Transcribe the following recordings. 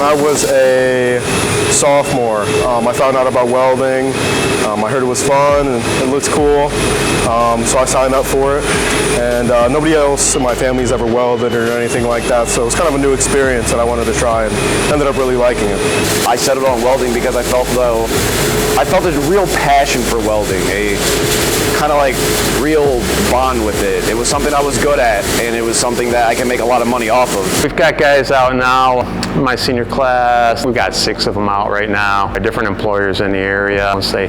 I was a sophomore. I found out about welding. I heard it was fun and it looked cool, so I signed up for it. And nobody else in my family's ever welded or anything like that, so it was kind of a new experience that I wanted to try and ended up really liking it. I settled on welding because I felt a real passion for welding, a kind of like real bond with it. It was something I was good at, and it was something that I can make a lot of money off of. We've got guys out now, my senior class, we've got 6 of them out right now. Different employers in the area. Once they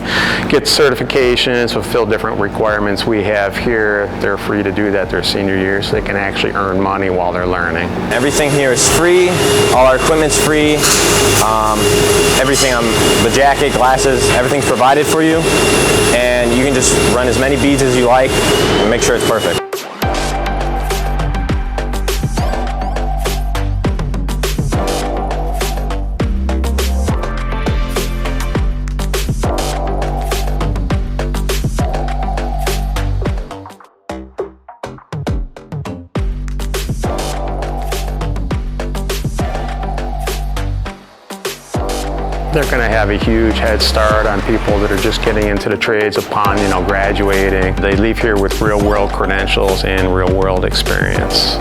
get certifications, fulfill different requirements we have here, they're free to do that their senior year, so they can actually earn money while they're learning. Everything here is free, all our equipment's free, everything, the jacket, glasses, everything's provided for you, and you can just run as many beads as you like and make sure it's perfect. They're going to have a huge head start on people that are just getting into the trades upon, graduating. They leave here with real-world credentials and real-world experience.